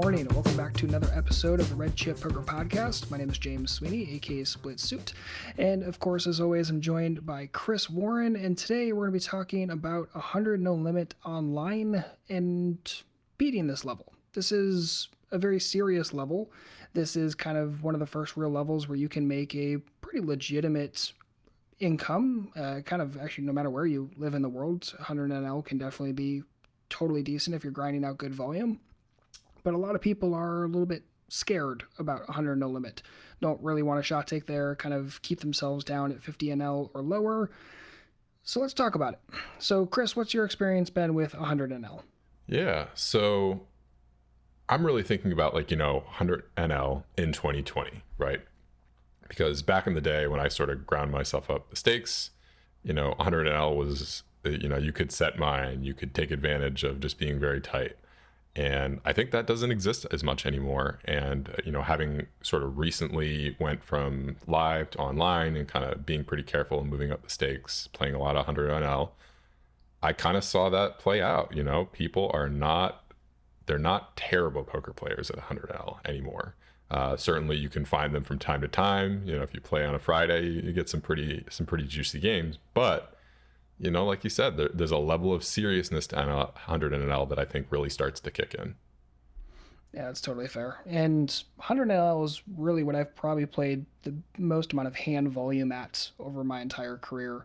morning, and welcome back to another episode of the Red Chip Poker Podcast. My name is James Sweeney, aka Split Suit, and of course, as always, I'm joined by Chris Warren, and today we're going to be talking about 100 no limit online and beating this level. This is a very serious level. This is kind of one of the first real levels where you can make a pretty legitimate income, kind of actually no matter where you live in the world. 100 NL can definitely be totally decent if you're grinding out good volume. But a lot of people are a little bit scared about 100 no limit. Don't really want to shot take there, kind of keep themselves down at 50 NL or lower. So let's talk about it. So Chris, what's your experience been with 100 NL? Yeah, so I'm really thinking about 100 NL in 2020, right? Because back in the day when I sort of ground myself up the stakes, 100 NL was, you could set mine, you could take advantage of just being very tight. And I think that doesn't exist as much anymore. And, having sort of recently went from live to online and kind of being pretty careful and moving up the stakes, playing a lot of 100 NL, I kind of saw that play out. People are they're not terrible poker players at 100L anymore. Certainly you can find them from time to time. If you play on a Friday, you get some pretty juicy games. But, like you said, there's a level of seriousness to 100 NL that I think really starts to kick in. Yeah, that's totally fair. And 100 NL is really what I've probably played the most amount of hand volume at over my entire career.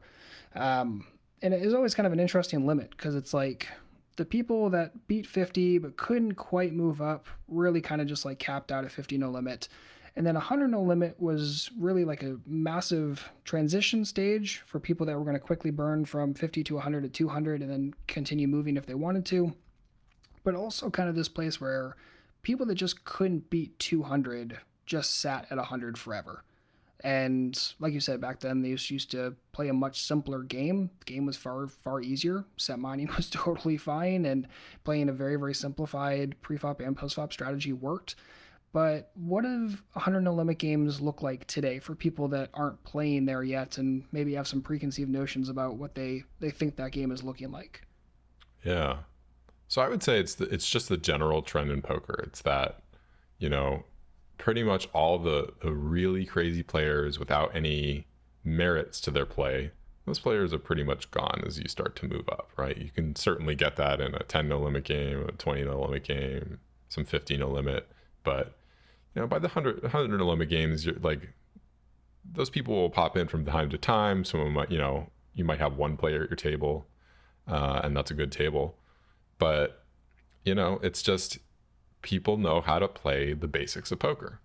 And it is always kind of an interesting limit because it's like the people that beat 50 but couldn't quite move up really kind of just like capped out at 50 no limit. And then 100 no limit was really like a massive transition stage for people that were going to quickly burn from 50 to 100 to 200 and then continue moving if they wanted to. But also kind of this place where people that just couldn't beat 200 just sat at 100 forever. And like you said, back then they used to play a much simpler game. The game was far, far easier. Set mining was totally fine, and playing a very, very simplified preflop and postflop strategy worked. But what do 100 no limit games look like today for people that aren't playing there yet and maybe have some preconceived notions about what they think that game is looking like? Yeah. So I would say it's just the general trend in poker. It's that, pretty much all the really crazy players without any merits to their play, those players are pretty much gone as you start to move up, right? You can certainly get that in a 10 no limit game, a 20 no limit game, some 50 no limit. But, by the 100 no limit games, you're like, those people will pop in from time to time. Some of them might, you might have one player at your table, and that's a good table. But, it's just people know how to play the basics of poker.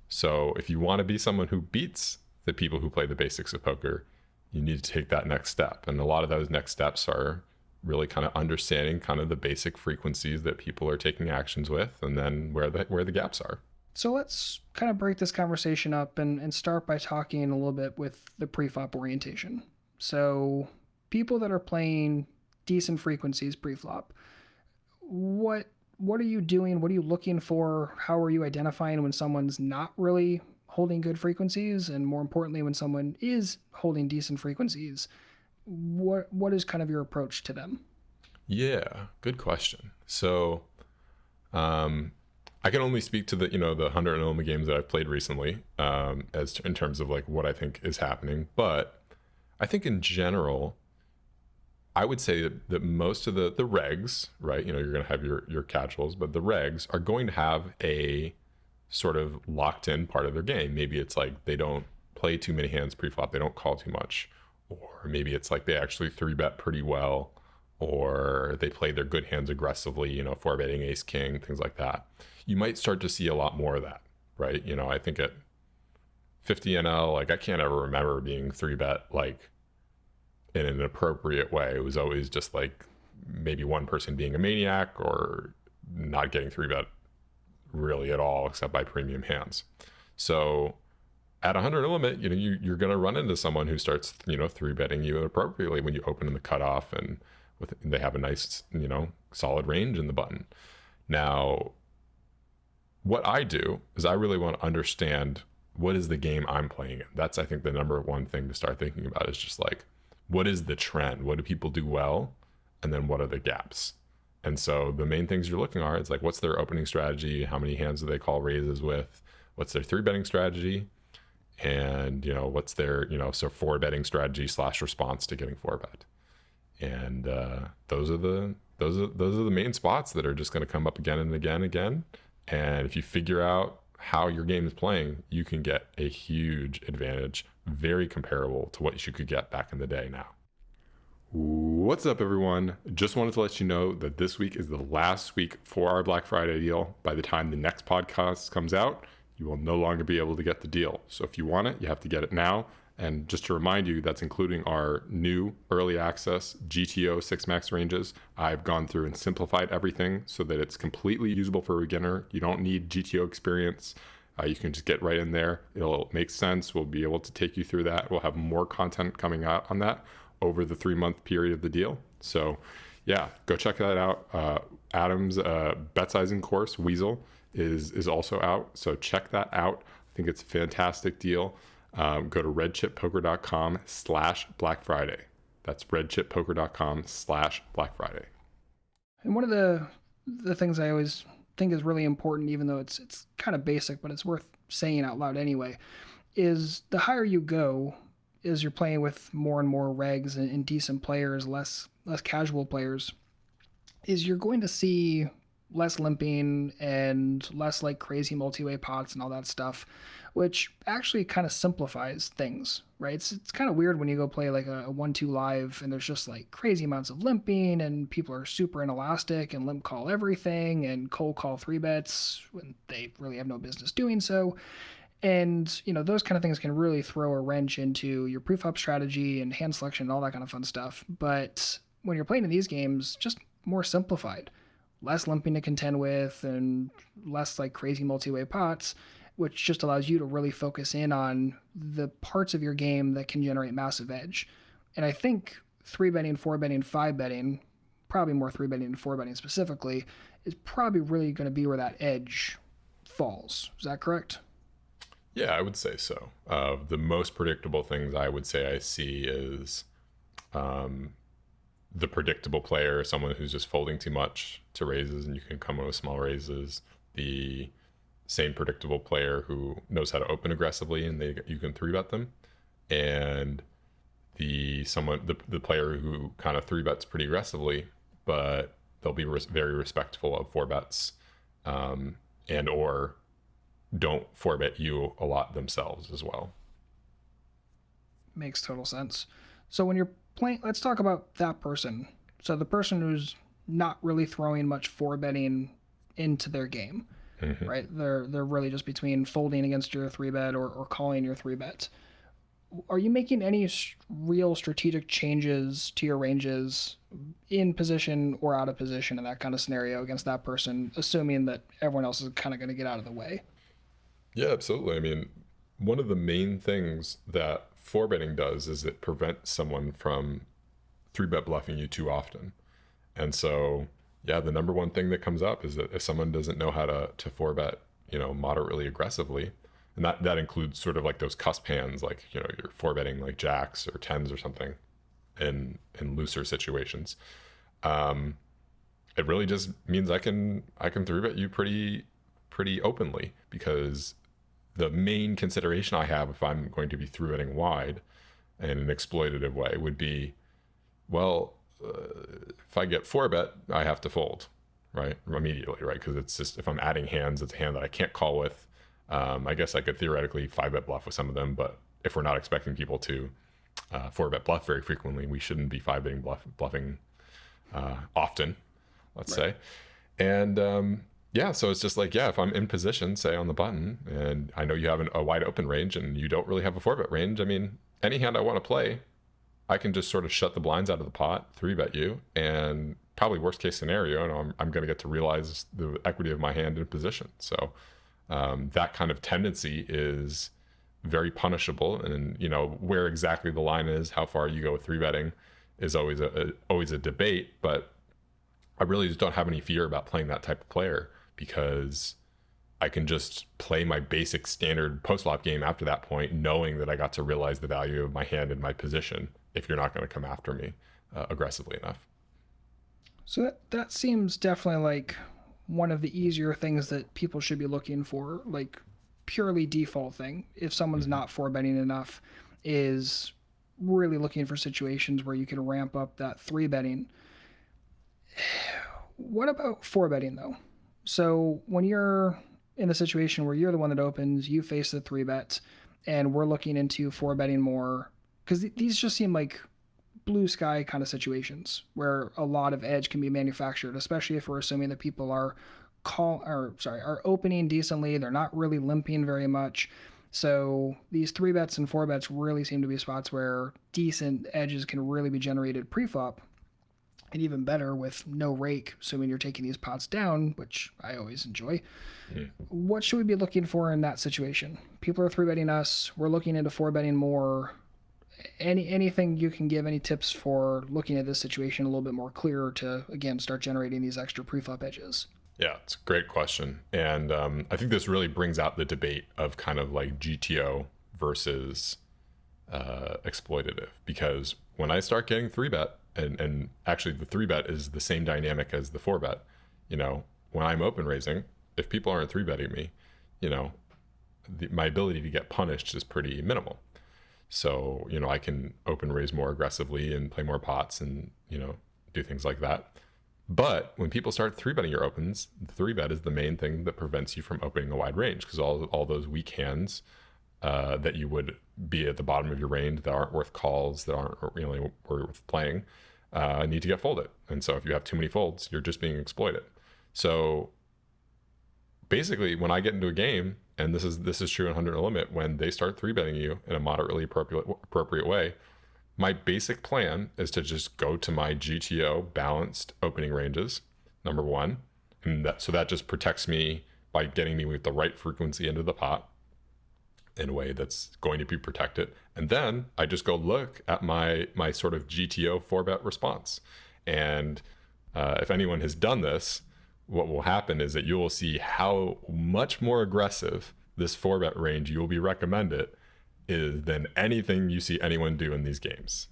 So if you want to be someone who beats the people who play the basics of poker, you need to take that next step. And a lot of those next steps are really kind of understanding kind of the basic frequencies that people are taking actions with, and then where the gaps are. So let's kind of break this conversation up and start by talking a little bit with the preflop orientation. So people that are playing decent frequencies preflop, what are you doing? What are you looking for? How are you identifying when someone's not really holding good frequencies? And more importantly, when someone is holding decent frequencies, what is kind of your approach to them? Yeah, good question. So I can only speak to the 100 no limit games that I've played recently, as in terms of like what I think is happening. But I think in general, I would say that most of the regs, right? You're going to have your casuals, but the regs are going to have a sort of locked in part of their game. Maybe it's like they don't play too many hands pre-flop, they don't call too much, or maybe it's like they actually 3-bet pretty well, or they play their good hands aggressively, 4-betting ace king, things like that. You might start to see a lot more of that, right? I think at 50 NL, like I can't ever remember being 3-bet like in an appropriate way. It was always just like maybe one person being a maniac or not getting 3-bet really at all except by premium hands. So at 100 no limit, you're going to run into someone who starts, 3-betting you appropriately when you open in the cutoff, and they have a nice, solid range in the button. Now, what I do is I really want to understand what is the game I'm playing in. That's, I think, the number one thing to start thinking about is just like, what is the trend? What do people do well? And then what are the gaps? And so the main things you're looking are, it's like, what's their opening strategy? How many hands do they call raises with? What's their three betting strategy? And, what's their, so four betting strategy / response to getting four bet. And those are the main spots that are just going to come up again and again and again. And if you figure out how your game is playing, you can get a huge advantage, very comparable to what you could get back in the day now. What's up, everyone? Just wanted to let you know that this week is the last week for our Black Friday deal. By the time the next podcast comes out, you will no longer be able to get the deal. So if you want it, you have to get it now. And just to remind you, that's including our new early access GTO 6 max ranges. I've gone through and simplified everything so that it's completely usable for a beginner. You don't need GTO experience. You can just get right in there. It'll make sense. We'll be able to take you through that. We'll have more content coming out on that over the 3-month period of the deal. So yeah, go check that out. Adam's bet sizing course, Weasel, is also out. So check that out. I think it's a fantastic deal. Go to redchippoker.com/Black Friday. That's redchippoker.com/Black Friday. And one of the things I always think is really important, even though it's kind of basic, but it's worth saying out loud anyway, is the higher you go, as you're playing with more and more regs and decent players, less casual players, is you're going to see less limping and less like crazy multi-way pots and all that stuff, which actually kind of simplifies things, right? It's kind of weird when you go play like a 1-2 live and there's just like crazy amounts of limping and people are super inelastic and limp call everything and cold call 3-bets when they really have no business doing so. And, those kind of things can really throw a wrench into your preflop strategy and hand selection and all that kind of fun stuff. But when you're playing in these games, just more simplified, less limping to contend with and less like crazy multi-way pots, which just allows you to really focus in on the parts of your game that can generate massive edge. And I think 3-betting, 4-betting, 5-betting, probably more 3-betting and 4-betting specifically, is probably really going to be where that edge falls. Is that correct? Yeah, I would say so. The most predictable things I would say I see is the predictable player, someone who's just folding too much to raises and you can come in with small raises. The same predictable player who knows how to open aggressively and you can 3-bet them. And the player who kind of 3-bets pretty aggressively, but they'll be very respectful of 4-bets and or don't 4-bet you a lot themselves as well. Makes total sense. So when you're playing, let's talk about that person. So the person who's not really throwing much 4-betting into their game, mm-hmm. right? They're really just between folding against your 3-bet or calling your 3-bet. Are you making any real strategic changes to your ranges in position or out of position in that kind of scenario against that person, assuming that everyone else is kind of going to get out of the way? Yeah, absolutely. I mean, one of the main things that 4-betting does is it prevents someone from 3-bet bluffing you too often. And so, yeah, the number one thing that comes up is that if someone doesn't know how to 4-bet, moderately aggressively, and that includes sort of like those cusp hands, like, you're 4-betting like jacks or 10s or something in looser situations. It really just means I can 3-bet you pretty openly, because the main consideration I have if I'm going to be 3-betting wide in an exploitative way would be, well, if I get 4-bet, I have to fold, right? Immediately, right? Because it's just, if I'm adding hands, it's a hand that I can't call with. I guess I could theoretically 5-bet bluff with some of them, but if we're not expecting people to 4-bet bluff very frequently, we shouldn't be 5-betting bluffing often, let's say. And yeah, so it's just like, yeah, if I'm in position, say on the button, and I know you have a wide open range and you don't really have a 4-bet range, I mean, any hand I want to play, I can just sort of shut the blinds out of the pot, 3-bet you, and probably worst case scenario, I'm going to get to realize the equity of my hand in position. So that kind of tendency is very punishable. And, where exactly the line is, how far you go with 3-betting is always a debate, but I really just don't have any fear about playing that type of player, because I can just play my basic standard post-flop game after that point, knowing that I got to realize the value of my hand in my position if you're not going to come after me aggressively enough. So that seems definitely like one of the easier things that people should be looking for, like purely default thing. If someone's Mm-hmm. not four betting enough, is really looking for situations where you can ramp up that three betting. What about four betting though? So when you're in the situation where you're the one that opens, you face the three bets, and we're looking into four betting more because these just seem like blue sky kind of situations where a lot of edge can be manufactured, especially if we're assuming that people are are opening decently. They're not really limping very much. So these three bets and four bets really seem to be spots where decent edges can really be generated pre-flop, and even better with no rake, assuming you're taking these pots down, which I always enjoy. Mm-hmm. What should we be looking for in that situation? People are three betting us. We're looking into four betting more. Anything you can give, any tips for looking at this situation a little bit more clearer to again start generating these extra preflop edges? Yeah, it's a great question. And I think this really brings out the debate of kind of like GTO versus exploitative. Because when I start getting three bet, and actually the three bet is the same dynamic as the four bet, you know, when I'm open raising, if people aren't three betting me, you know, my ability to get punished is pretty minimal. So, you know, I can open raise more aggressively and play more pots and, you know, do things like that. But when people start three betting your opens, the three bet is the main thing that prevents you from opening a wide range because all those weak hands that you would be at the bottom of your range that aren't worth calls, that aren't really worth playing, need to get folded. And so if you have too many folds, you're just being exploited. So basically, when I get into a game, and this is true in 100 No Limit, when they start three betting you in a moderately appropriate way, my basic plan is to just go to my GTO balanced opening ranges, number one, and that just protects me by getting me with the right frequency into the pot in a way that's going to be protected. And then I just go look at my sort of GTO four bet response. And if anyone has done this, what will happen is that you will see how much more aggressive this four bet range you will be recommended is than anything you see anyone do in these games.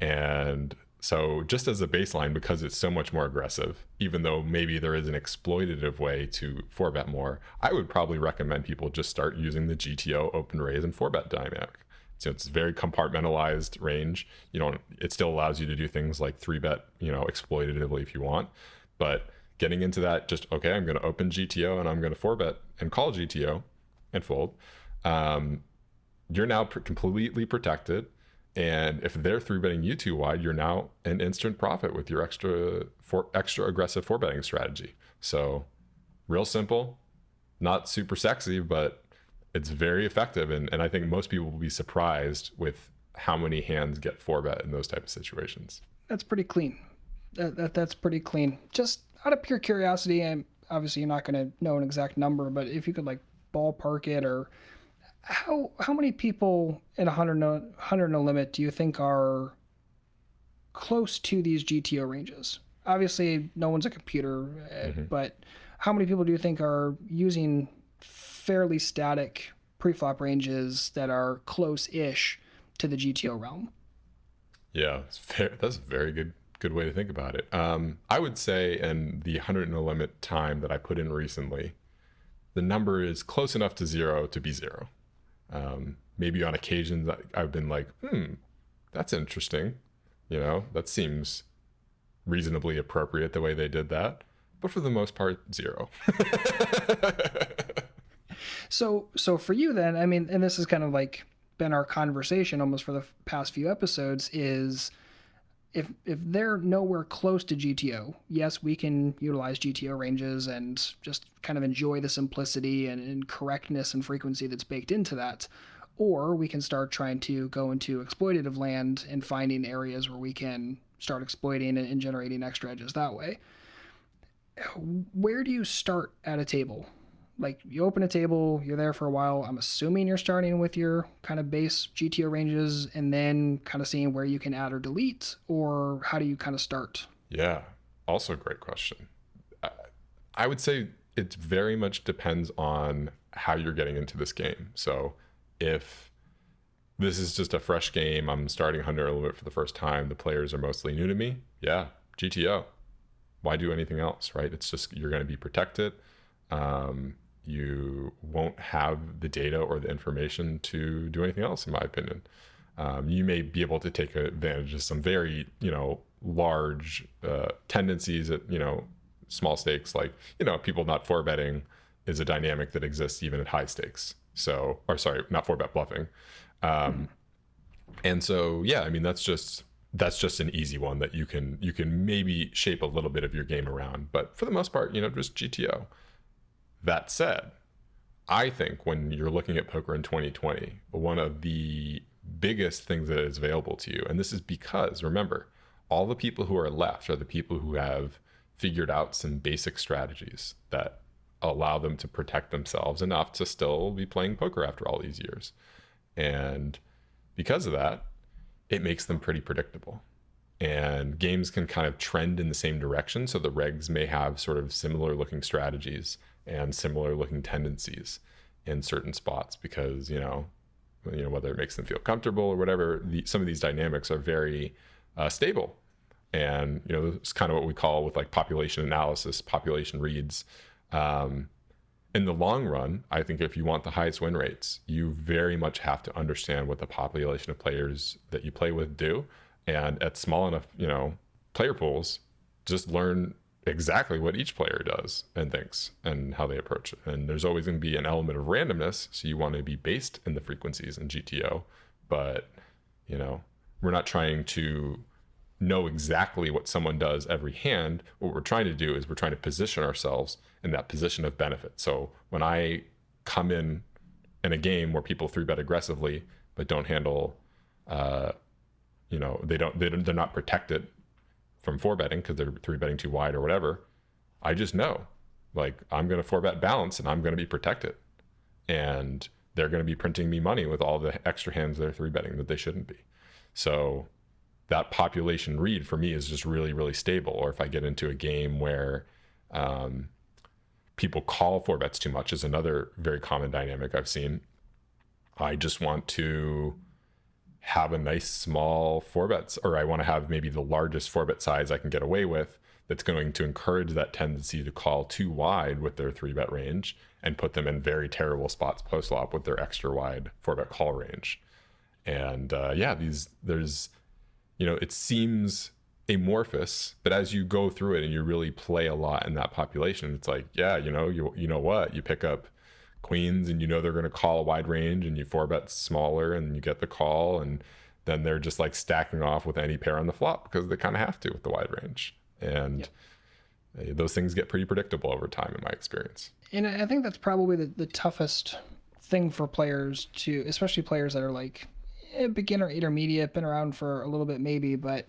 And so, just as a baseline, because it's so much more aggressive, even though maybe there is an exploitative way to four bet more, I would probably recommend people just start using the GTO open raise and four bet dynamic. So it's very compartmentalized range. You don't. It still allows you to do things like three bet, you know, exploitatively if you want, but getting into that, just okay, I'm going to open GTO and I'm going to four bet and call GTO and fold. Um, you're now completely protected. And if they're three betting you too wide, you're now an instant profit with your extra aggressive four betting strategy. So real simple, not super sexy, but it's very effective. And I think most people will be surprised with how many hands get four bet in those type of situations. That's pretty clean. That's pretty clean. Just out of pure curiosity, and obviously you're not going to know an exact number, but if you could like ballpark it, or how many people in a hundred no limit do you think are close to these GTO ranges? Obviously, no one's a computer, Mm-hmm. but how many people do you think are using fairly static preflop ranges that are close-ish to the GTO realm? Yeah, that's a very good way to think about it. I would say, in the 100 no limit time that I put in recently, the number is close enough to zero to be zero. Maybe on occasions I've been like, that's interesting. You know, that seems reasonably appropriate the way they did that. But for the most part, zero. So for you then, I mean, and this is kind of like been our conversation almost for the past few episodes, is if they're nowhere close to GTO, yes, we can utilize GTO ranges and just kind of enjoy the simplicity and correctness and frequency that's baked into that. Or we can start trying to go into exploitative land and finding areas where we can start exploiting and generating extra edges that way. Where do you start at a table? Like you open a table, you're there for a while. I'm assuming you're starting with your kind of base GTO ranges and then kind of seeing where you can add or delete, or how do you kind of start? Yeah, also a great question. I, I would say it very much depends on how you're getting into this game. So if this is just a fresh game, I'm starting 100 limit for the first time, the players are mostly new to me, yeah, GTO. why do anything else, right? It's just, you're going to be protected. You won't have the data or the information to do anything else, in my opinion. You may be able to take advantage of some very, large tendencies at, small stakes, like, people not four betting is a dynamic that exists even at high stakes. So, or sorry, not four bet bluffing. Mm-hmm. And so, yeah, I mean, that's just an easy one that you can maybe shape a little bit of your game around. But for the most part, just GTO. That said, I think when you're looking at poker in 2020, one of the biggest things that is available to you, and this is because, remember, all the people who are left are the people who have figured out some basic strategies that allow them to protect themselves enough to still be playing poker after all these years. And because of that, it makes them pretty predictable. And games can kind of trend in the same direction. So the regs may have sort of similar looking strategies and similar looking tendencies in certain spots because, whether it makes them feel comfortable or whatever, some of these dynamics are very stable. And, it's kind of what we call with like population analysis, population reads. In the long run, I think if you want the highest win rates, you very much have to understand what the population of players that you play with do. And at small enough, player pools, just learn exactly what each player does and thinks and how they approach it. And there's always going to be an element of randomness. So you want to be based in the frequencies in GTO. But, we're not trying to know exactly what someone does every hand. What we're trying to do is we're trying to position ourselves in that position of benefit. So when I come in a game where people three bet aggressively but don't handle, they're not protected from four betting because they're three betting too wide or whatever, I just know, like, I'm going to four bet balance and I'm going to be protected, and they're going to be printing me money with all the extra hands they're three betting that they shouldn't be. So that population read for me is just really, really stable. Or if I get into a game where people call four bets too much, is another very common dynamic I've seen. I just want to have a nice small four bets, or I want to have maybe the largest four bet size I can get away with, that's going to encourage that tendency to call too wide with their three bet range and put them in very terrible spots post flop with their extra wide four bet call range. And there's it seems amorphous, but as you go through it and you really play a lot in that population, it's like, you pick up queens and they're going to call a wide range, and you four bet smaller and you get the call, and then they're just like stacking off with any pair on the flop because they kind of have to with the wide range. And those things get pretty predictable over time, in my experience. And I think that's probably the toughest thing for players to, especially players that are like beginner, intermediate, been around for a little bit maybe, but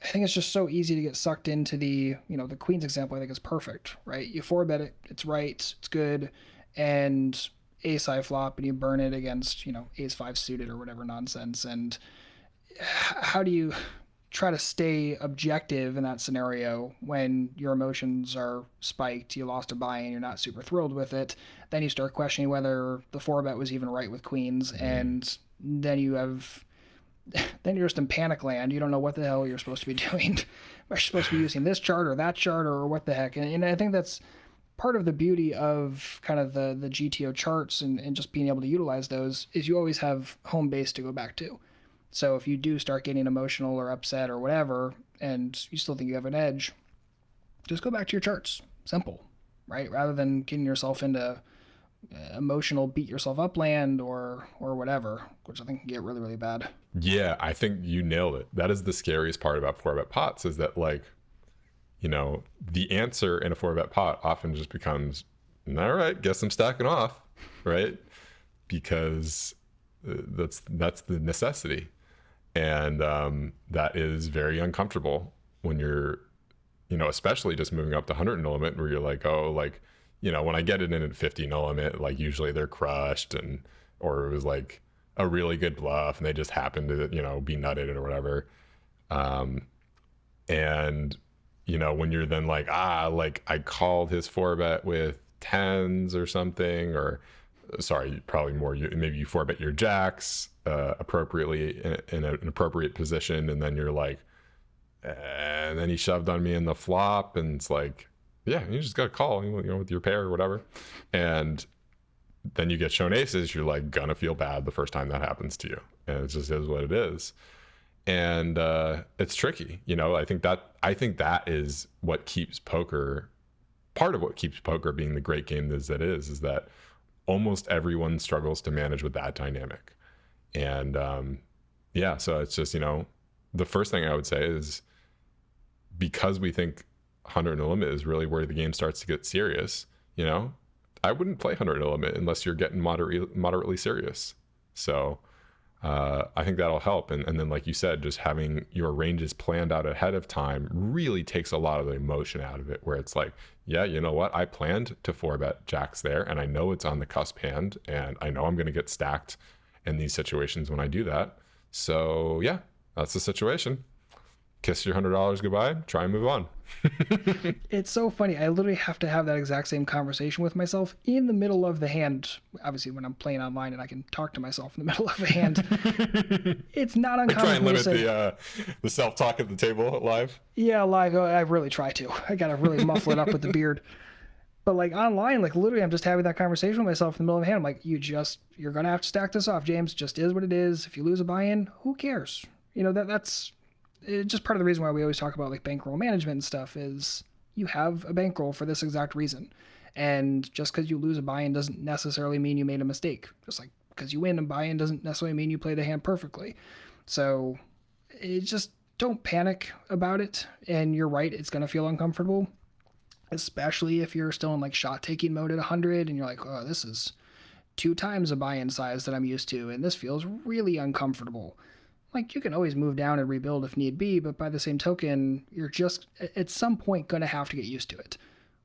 I think it's just so easy to get sucked into the Queen's example. I think is perfect, right? You four bet it, it's right, it's good, and ace high flop, and you burn it against ace five suited or whatever nonsense. And how do you try to stay objective in that scenario when your emotions are spiked? You lost a buy-in, you're not super thrilled with it. Then you start questioning whether the four bet was even right with queens, and then you're just in panic land. You don't know what the hell you're supposed to be doing. Are you supposed to be using this chart or that chart or what the heck? And I think that's part of the beauty of kind of the GTO charts and just being able to utilize those, is you always have home base to go back to. So if you do start getting emotional or upset or whatever, and you still think you have an edge, just go back to your charts. Simple, right? Rather than getting yourself into emotional beat yourself up land or whatever, which I think can get really, really bad. Yeah, I think you nailed it. That is the scariest part about four bet pots, is that, like, the answer in a four bet pot often just becomes, all right, guess I'm stacking off, right? Because that's the necessity. And that is very uncomfortable when you're, especially just moving up to 100 no limit, where you're like, oh, like, when I get it in at 50 no limit, like, usually they're crushed, or it was like a really good bluff and they just happen to, be nutted or whatever. And, when you're then like, like, I called his four bet with tens or something, or sorry, probably more, maybe you four bet your jacks appropriately in an appropriate position, and then you're like, And then he shoved on me in the flop, and it's like, yeah, you just got to call, with your pair or whatever. And then you get shown aces, you're like gonna feel bad the first time that happens to you, and it just is what it is. And it's tricky, I think that is what keeps poker, part of what keeps poker being the great game that is that almost everyone struggles to manage with that dynamic. And yeah, so it's just, the first thing I would say is, because we think 100 no limit is really where the game starts to get serious, I wouldn't play 100 no limit unless you're getting moderately serious. So I think that'll help. And then, like you said, just having your ranges planned out ahead of time really takes a lot of the emotion out of it, where it's like, yeah, you know what? I planned to 4-bet jacks there, and I know it's on the cusp hand, and I know I'm going to get stacked in these situations when I do that. So yeah, that's the situation. Kiss your $100 goodbye, try and move on. It's so funny. I literally have to have that exact same conversation with myself in the middle of the hand. Obviously, when I'm playing online and I can talk to myself in the middle of a hand, it's not uncommon. Try and limit the self-talk at the table live. Yeah, live. I really try to. I gotta really muffle it up with the beard. But like online, like literally, I'm just having that conversation with myself in the middle of the hand. I'm like, you're gonna have to stack this off, James. Just is what it is. If you lose a buy-in, who cares? That's just part of the reason why we always talk about like bankroll management and stuff is you have a bankroll for this exact reason. And just because you lose a buy-in doesn't necessarily mean you made a mistake. Just like because you win a buy-in doesn't necessarily mean you play the hand perfectly. So just don't panic about it. And you're right, it's going to feel uncomfortable, especially if you're still in like shot taking mode at 100 and you're like, oh, this is 2 times a buy-in size that I'm used to. And this feels really uncomfortable. Like, you can always move down and rebuild if need be, but by the same token, you're just at some point going to have to get used to it.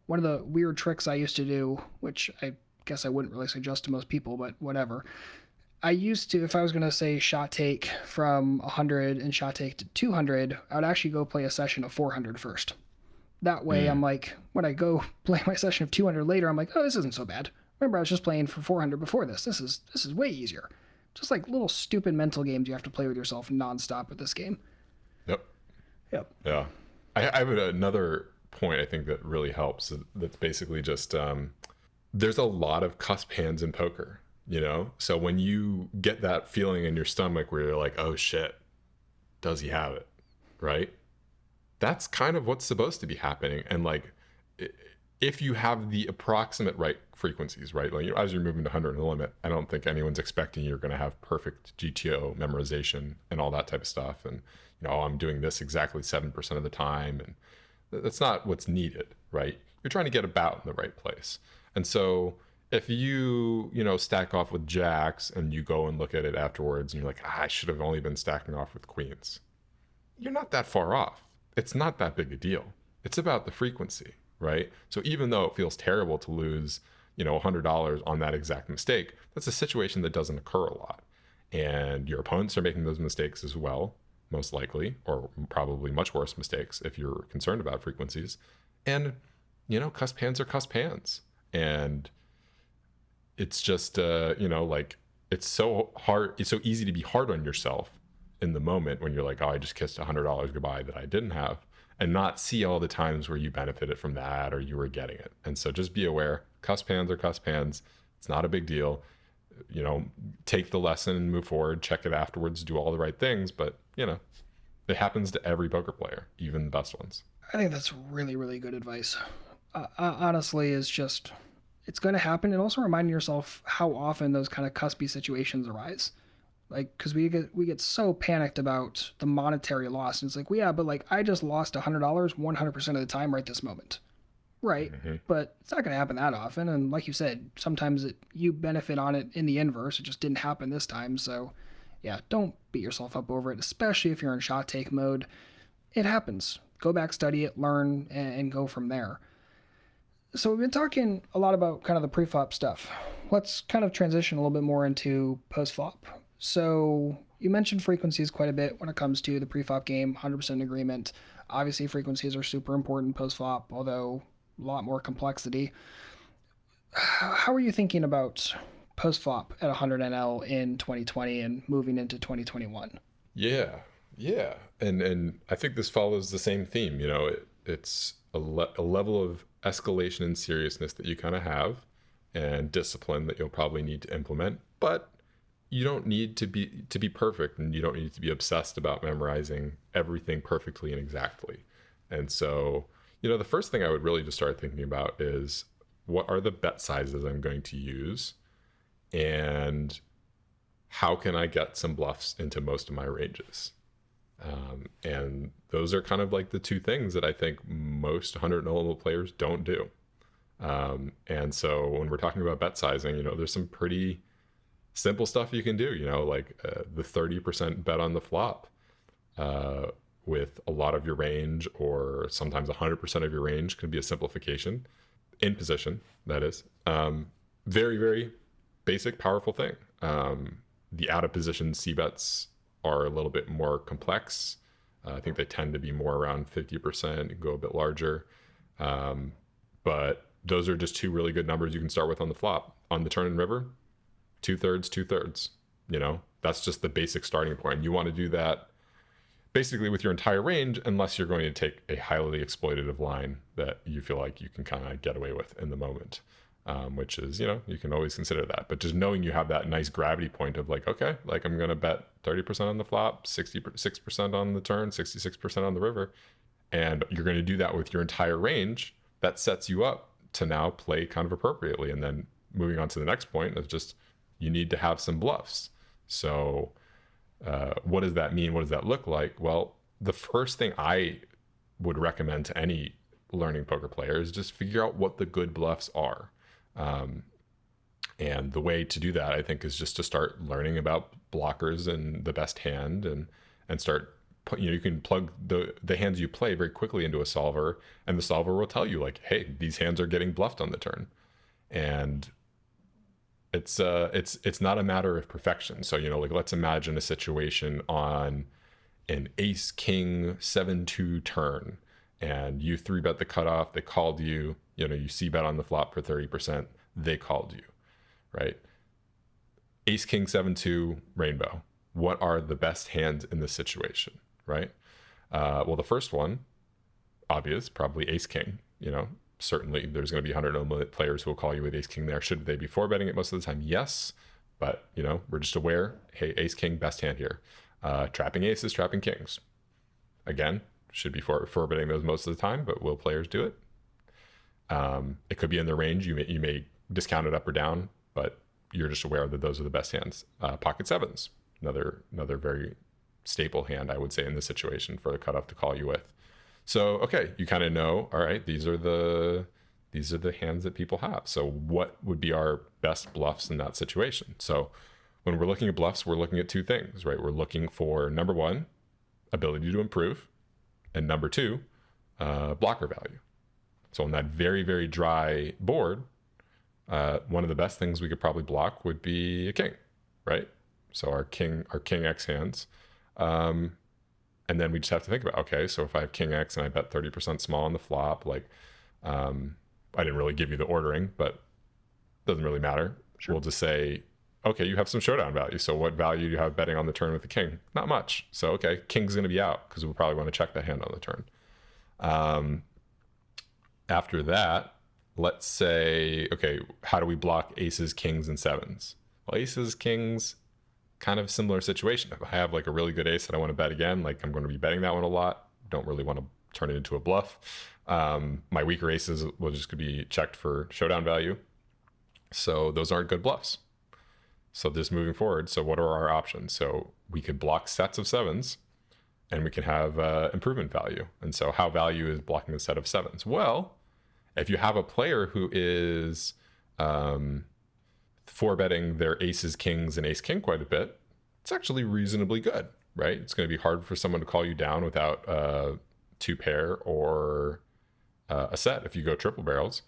One of the weird tricks I used to do, which I guess I wouldn't really suggest to most people, but whatever. I used to, if I was going to say shot take from 100 and shot take to 200, I would actually go play a session of 400 first. That way, I'm like, when I go play my session of 200 later, I'm like, oh, this isn't so bad. Remember, I was just playing for 400 before this. This is way easier. Just like little stupid mental games you have to play with yourself nonstop with this game. Yep. Yep. Yeah. I have another point I think that really helps. That's basically just there's a lot of cusp hands in poker, So when you get that feeling in your stomach where you're like, oh shit, does he have it? Right? That's kind of what's supposed to be happening. And like, if you have the approximate right frequencies, right? Like, as you're moving to 100 no limit, I don't think anyone's expecting you're going to have perfect GTO memorization and all that type of stuff. And, I'm doing this exactly 7% of the time. And that's not what's needed, right? You're trying to get about in the right place. And so if you, stack off with jacks and you go and look at it afterwards and you're like, I should have only been stacking off with queens. You're not that far off. It's not that big a deal. It's about the frequency. Right? So even though it feels terrible to lose, $100 on that exact mistake, that's a situation that doesn't occur a lot. And your opponents are making those mistakes as well, most likely, or probably much worse mistakes if you're concerned about frequencies. And, cusp hands are cusp hands. And it's just, like, it's so hard. It's so easy to be hard on yourself in the moment when you're like, oh, I just kissed $100 goodbye that I didn't have, and not see all the times where you benefited from that or you were getting it. And so just be aware, cusp hands are cusp hands. It's not a big deal. Take the lesson and move forward, check it afterwards, do all the right things. But, it happens to every poker player, even the best ones. I think that's really, really good advice. Honestly, it's going to happen. And also reminding yourself how often those kind of cuspy situations arise. Like, because we get so panicked about the monetary loss, and it's like, well, yeah, but like I just lost $100 100% of the time right this moment, right? Mm-hmm. But it's not going to happen that often, and like you said, sometimes you benefit on it in the inverse. It just didn't happen this time, so yeah, don't beat yourself up over it, especially if you're in shot take mode. It happens. Go back, study it, learn, and go from there. So we've been talking a lot about kind of the pre-flop stuff. Let's kind of transition a little bit more into post-flop. So you mentioned frequencies quite a bit when it comes to the pre-flop game, 100% agreement. Obviously, frequencies are super important post-flop, although a lot more complexity. How are you thinking about post-flop at 100 NL in 2020 and moving into 2021? Yeah. Yeah, and I think this follows the same theme. It's a level of escalation and seriousness that you kind of have, and discipline that you'll probably need to implement. But you don't need to be perfect, and you don't need to be obsessed about memorizing everything perfectly and exactly. And so, the first thing I would really just start thinking about is what are the bet sizes I'm going to use, and how can I get some bluffs into most of my ranges. And those are kind of like the two things that I think most 100 level players don't do. And so when we're talking about bet sizing, there's some pretty simple stuff you can do, like the 30% bet on the flop uh, with a lot of your range, or sometimes 100% of your range can be a simplification in position, that is. Very, very basic, powerful thing. The out of position C bets are a little bit more complex. I think they tend to be more around 50% and go a bit larger. Um, but those are just two really good numbers you can start with on the flop. On the turn and river, 2/3, 2/3. That's just the basic starting point. You want to do that basically with your entire range, unless you're going to take a highly exploitative line that you feel like you can kind of get away with in the moment. Which is, you can always consider that. But just knowing you have that nice gravity point of like, okay, like I'm going to bet 30% on the flop, 66% on the turn, 66% on the river. And you're going to do that with your entire range. That sets you up to now play kind of appropriately. And then moving on to the next point is just you need to have some bluffs. So, what does that mean? What does that look like? Well, the first thing I would recommend to any learning poker player is just figure out what the good bluffs are. Um, and the way to do that, I think, is just to start learning about blockers and the best hand, and start. You can plug the hands you play very quickly into a solver, and the solver will tell you like, hey, these hands are getting bluffed on the turn, and it's not a matter of perfection. So like let's imagine a situation on an ace king 7-2 turn, and you 3-bet the cutoff. They called you. You c-bet on the flop for 30%. They called you, right? Ace king 7-2 rainbow. What are the best hands in this situation, right? Well, the first one, obvious, probably ace king. Certainly there's going to be 100 players who will call you with ace king there. Should they be 4-betting it most of the time? Yes, but we're just aware. Hey, ace king, best hand here. Trapping aces, trapping kings. Again, should be 4-betting those most of the time, but will players do it? It could be in the range. You may discount it up or down, but you're just aware that those are the best hands. Pocket sevens, another very staple hand, I would say, in this situation for the cutoff to call you with. So okay, you kind of know. All right, these are the hands that people have. So what would be our best bluffs in that situation? So when we're looking at bluffs, we're looking at two things, right? We're looking for, number one, ability to improve, and number two, blocker value. So on that very, very dry board, one of the best things we could probably block would be a king, right? So our king X hands. And then we just have to think about, okay, so if I have king X and I bet 30% small on the flop, like, I didn't really give you the ordering, but it doesn't really matter. Sure. We'll just say, okay, you have some showdown value. So what value do you have betting on the turn with the king? Not much. So, okay, king's going to be out because we'll probably want to check that hand on the turn. After that, let's say, okay, how do we block aces, kings, and sevens? Well, aces, kings, kind of similar situation. If I have like a really good ace that I want to bet again, like I'm going to be betting that one a lot. Don't really want to turn it into a bluff. My weaker aces will just be checked for showdown value. So those aren't good bluffs. So just moving forward, so what are our options? So we could block sets of sevens, and we can have improvement value. And so how value is blocking a set of sevens? Well, if you have a player who is 4-betting their aces, kings, and ace king quite a bit, it's actually reasonably good, right? It's going to be hard for someone to call you down without 2-pair or a set if you go triple barrels.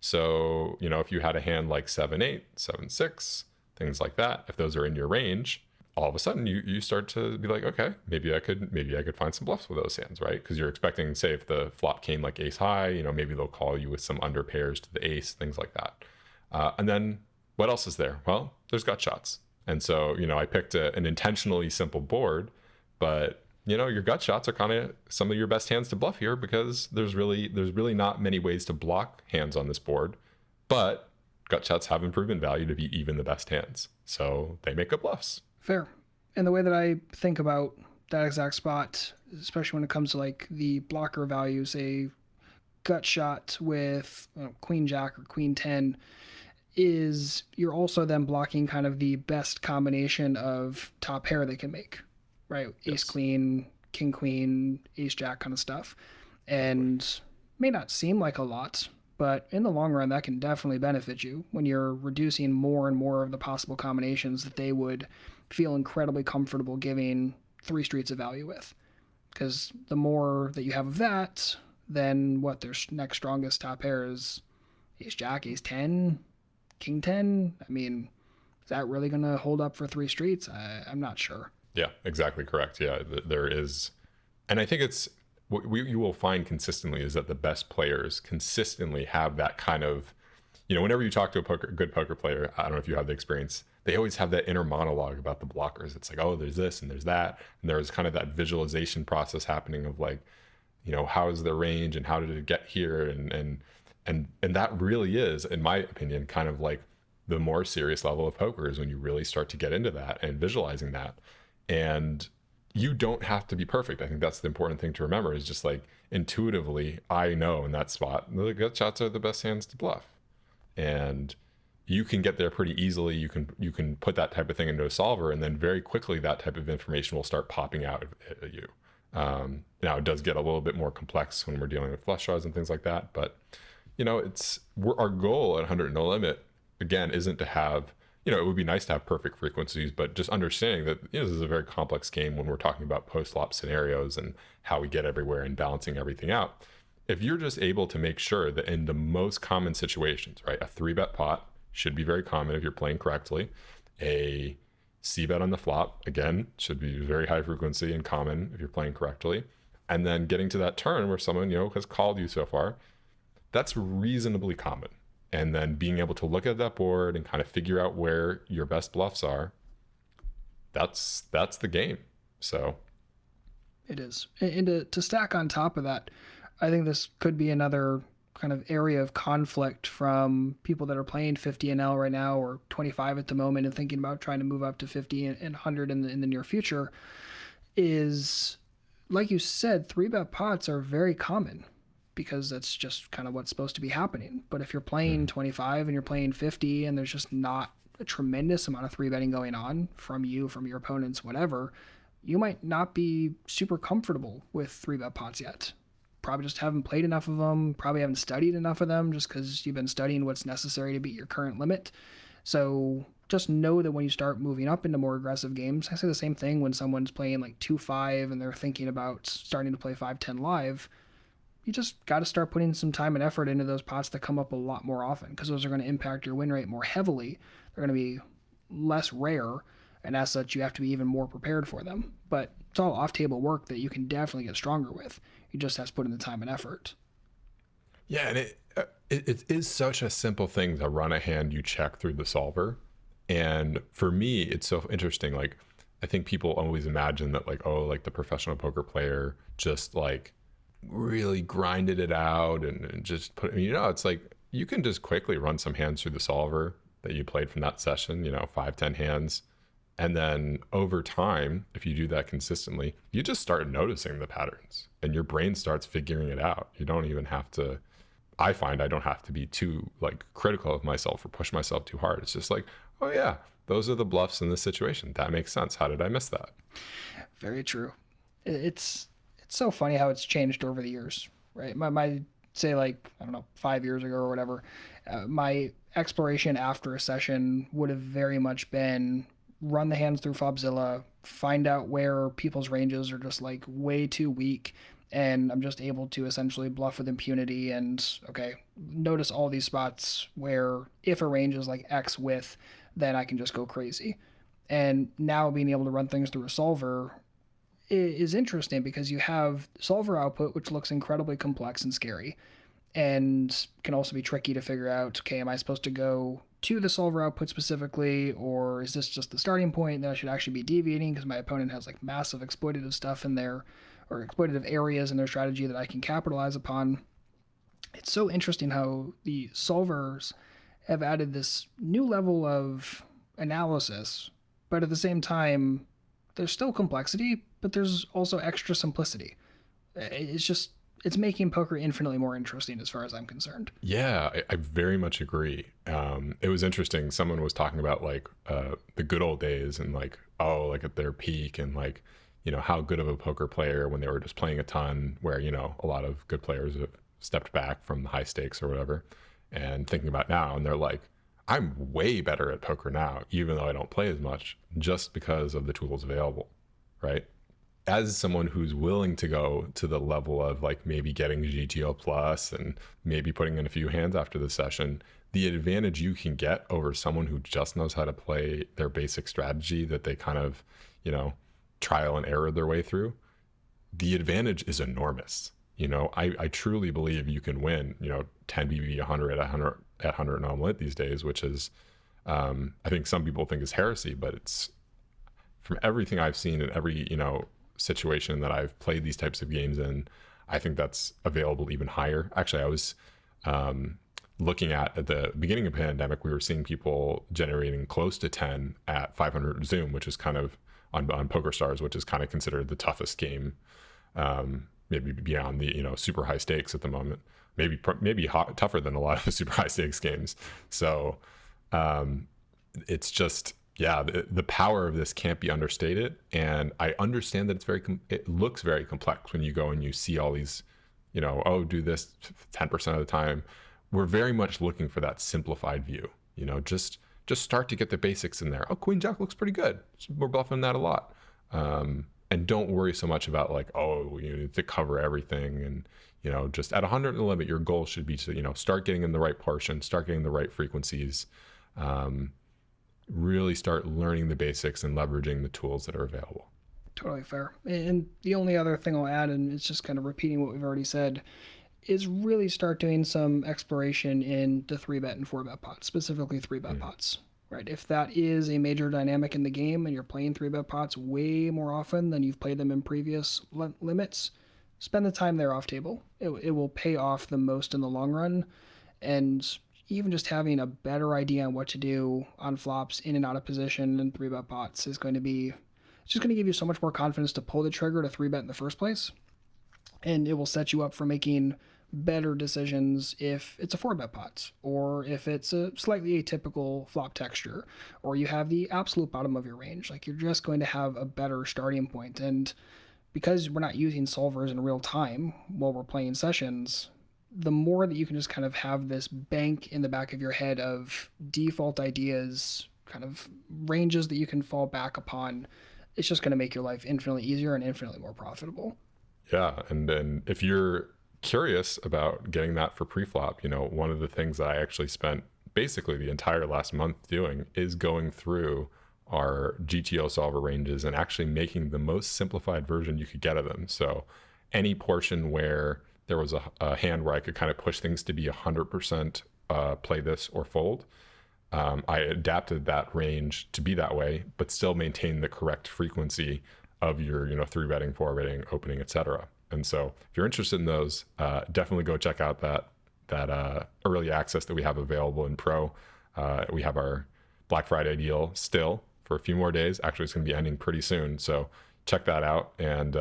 So, if you had a hand like 7-8, 7-6, things like that, if those are in your range, all of a sudden you start to be like, okay, maybe I could find some bluffs with those hands, right? Because you're expecting, say, if the flop came like ace high, maybe they'll call you with some under pairs to the ace, things like that. And then what else is there? Well, there's Gutshots. And so, I picked an intentionally simple board, but your gut shots are kind of some of your best hands to bluff here because there's really not many ways to block hands on this board, but gut shots have improvement value to be even the best hands, so they make up bluffs. Fair. And the way that I think about that exact spot, especially when it comes to like the blocker values, a gut shot with queen jack or queen 10, is you're also then blocking kind of the best combination of top pair they can make, right? Ace Yes, queen, king queen, ace jack kind of stuff. exactly. And may not seem like a lot, but in the long run, that can definitely benefit you when you're reducing more and more of the possible combinations that they would feel incredibly comfortable giving three streets of value with. Because the more that you have of that, then what their next strongest top pair is ace jack, ace 10, king 10. I mean, is that really going to hold up for three streets? I'm not sure. Yeah, exactly correct. Yeah, there is, and I think it's what you will find consistently is that the best players consistently have that kind of, whenever you talk to a good poker player, I don't know if you have the experience, they always have that inner monologue about the blockers. It's like, oh, there's this and there's that, and there's kind of that visualization process happening of like, how is their range and how did it get here, and that really is, in my opinion, kind of like the more serious level of poker is when you really start to get into that and visualizing that. And you don't have to be perfect. I think that's the important thing to remember is just like intuitively, I know in that spot, the gut shots are the best hands to bluff. And you can get there pretty easily. You can put that type of thing into a solver, and then very quickly that type of information will start popping out at you. Now it does get a little bit more complex when we're dealing with flush draws and things like that, but our goal at 100 no limit again isn't to have, it would be nice to have perfect frequencies, but just understanding that this is a very complex game when we're talking about post-flop scenarios and how we get everywhere and balancing everything out. If you're just able to make sure that in the most common situations, right, a 3-bet pot should be very common if you're playing correctly. A c-bet on the flop, again, should be very high frequency and common if you're playing correctly. And then getting to that turn where someone, has called you so far, that's reasonably common. And then being able to look at that board and kind of figure out where your best bluffs are, that's the game. So It is. And to stack on top of that, I think this could be another kind of area of conflict from people that are playing 50 NL right now or 25 at the moment and thinking about trying to move up to 50 and 100 in the near future is, like you said, 3-bet pots are very common because that's just kind of what's supposed to be happening. But if you're playing 25 and you're playing 50 and there's just not a tremendous amount of 3-betting going on from you, from your opponents, whatever, you might not be super comfortable with 3-bet pots yet. Probably just haven't played enough of them, probably haven't studied enough of them just because you've been studying what's necessary to beat your current limit. So just know that when you start moving up into more aggressive games, I say the same thing when someone's playing like 2-5 and they're thinking about starting to play 5-10 live. You just got to start putting some time and effort into those pots that come up a lot more often because those are going to impact your win rate more heavily. They're going to be less rare, and as such, you have to be even more prepared for them. But it's all off-table work that you can definitely get stronger with. You just have to put in the time and effort. yeah, and it is such a simple thing to run a hand you check through the solver. And for me, it's so interesting. Like, I think people always imagine that, like, oh, like the professional poker player just like really grinded it out and just put, it's like you can just quickly run some hands through the solver that you played from that session, 5, 10 hands. And then over time, if you do that consistently, you just start noticing the patterns and your brain starts figuring it out. You don't even have to, I find I don't have to be too like critical of myself or push myself too hard. It's just like, oh yeah, those are the bluffs in this situation. That makes sense. How did I miss that? Very true. It's so funny how it's changed over the years, right? My say like I don't know 5 years ago or whatever, my exploration after a session would have very much been run the hands through Fobzilla, find out where people's ranges are just like way too weak, and I'm just able to essentially bluff with impunity and okay, notice all these spots where if a range is like X width, then I can just go crazy. And now being able to run things through a solver is interesting because you have solver output, which looks incredibly complex and scary. and can also be tricky to figure out, okay, am I supposed to go to the solver output specifically, or is this just the starting point that I should actually be deviating because my opponent has like massive exploitative stuff in there, or exploitative areas in their strategy that I can capitalize upon. It's so interesting how the solvers have added this new level of analysis, but at the same time, there's still complexity, but there's also extra simplicity. It's making poker infinitely more interesting as far as I'm concerned. Yeah, I very much agree. It was interesting. Someone was talking about like the good old days and like, oh, like at their peak and like, how good of a poker player when they were just playing a ton, where, a lot of good players have stepped back from the high stakes or whatever, and thinking about now. And they're like, I'm way better at poker now, even though I don't play as much, just because of the tools available, right? As someone who's willing to go to the level of like maybe getting GTO plus and maybe putting in a few hands after the session, the advantage you can get over someone who just knows how to play their basic strategy that they kind of, trial and error their way through, the advantage is enormous. I truly believe you can win, 10 BB, 100 at 100 and omelet these days, which is, I think some people think is heresy, but it's from everything I've seen in every, situation that I've played these types of games in, I think that's available even higher. Actually, I was looking at the beginning of the pandemic, we were seeing people generating close to 10 at 500 Zoom, which is kind of on PokerStars, which is kind of considered the toughest game, maybe beyond the super high stakes at the moment. Maybe tougher than a lot of the super high stakes games. So it's just, yeah, the power of this can't be understated. And I understand that it looks very complex when you go and you see all these, oh, do this 10% of the time. We're very much looking for that simplified view, just start to get the basics in there. Oh, Queen Jack looks pretty good. We're bluffing that a lot. And don't worry so much about like, oh, you need to cover everything. And, just at 100 in the limit, your goal should be to, start getting in the right portion, start getting the right frequencies, really start learning the basics and leveraging the tools that are available. Totally fair. And the only other thing I'll add, and it's just kind of repeating what we've already said, is really start doing some exploration in the 3-bet and 4-bet pots, specifically 3-bet pots. Right? If that is a major dynamic in the game and you're playing 3-bet pots way more often than you've played them in previous limits, spend the time there off table. It will pay off the most in the long run. And even just having a better idea on what to do on flops in and out of position in 3-bet pots is going to be, it's just going to give you so much more confidence to pull the trigger to 3-bet in the first place. And it will set you up for making better decisions if it's a 4-bet pot, or if it's a slightly atypical flop texture, or you have the absolute bottom of your range. Like, you're just going to have a better starting point. And because we're not using solvers in real time while we're playing sessions, the more that you can just kind of have this bank in the back of your head of default ideas, kind of ranges that you can fall back upon, it's just going to make your life infinitely easier and infinitely more profitable. Yeah. And then if you're curious about getting that for preflop, one of the things that I actually spent basically the entire last month doing is going through our GTO solver ranges and actually making the most simplified version you could get of them. So any portion where there was a hand where I could kind of push things to be 100% play this or fold, I adapted that range to be that way, but still maintain the correct frequency of your 3-betting, 4-betting, opening, etc. And so if you're interested in those, definitely go check out that early access that we have available in Pro. We have our Black Friday deal still for a few more days. Actually, it's going to be ending pretty soon. So check that out. And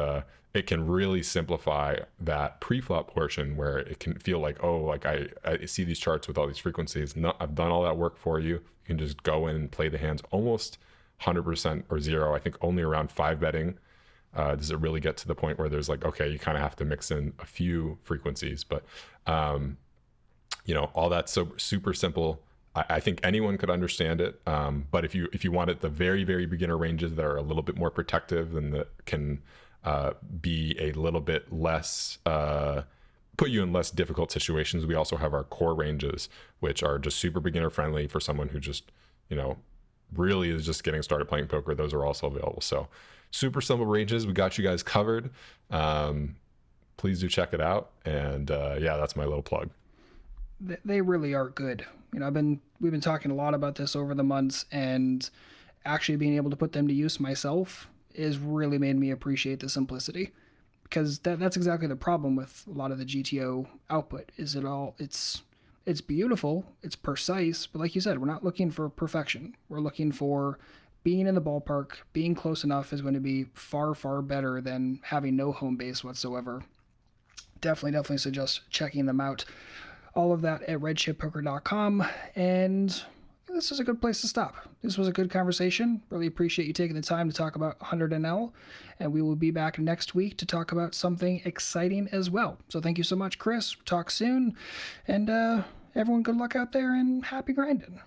it can really simplify that pre-flop portion where it can feel like, oh, like I see these charts with all these frequencies. No, I've done all that work for you. You can just go in and play the hands almost 100% or zero. I think only around 5-betting does it really get to the point where there's like, okay, you kind of have to mix in a few frequencies. But, all that's so super simple. I think anyone could understand it. But if you want it, the very, very beginner ranges that are a little bit more protective and that can be a little bit less, put you in less difficult situations, we also have our core ranges, which are just super beginner friendly for someone who just, really is just getting started playing poker. Those are also available. So super simple ranges. We got you guys covered. Please do check it out. And yeah, that's my little plug. they really are good. We've been talking a lot about this over the months, and actually being able to put them to use myself is really made me appreciate the simplicity, because that's exactly the problem with a lot of the GTO output. Is it's beautiful, it's precise, but like you said, we're not looking for perfection. We're looking for being in the ballpark. Being close enough is going to be far better than having no home base whatsoever. Definitely suggest checking them out. All of that at redchippoker.com. And this is a good place to stop. This was a good conversation. Really appreciate you taking the time to talk about 100NL. And we will be back next week to talk about something exciting as well. So thank you so much, Chris. Talk soon. And everyone, good luck out there and happy grinding.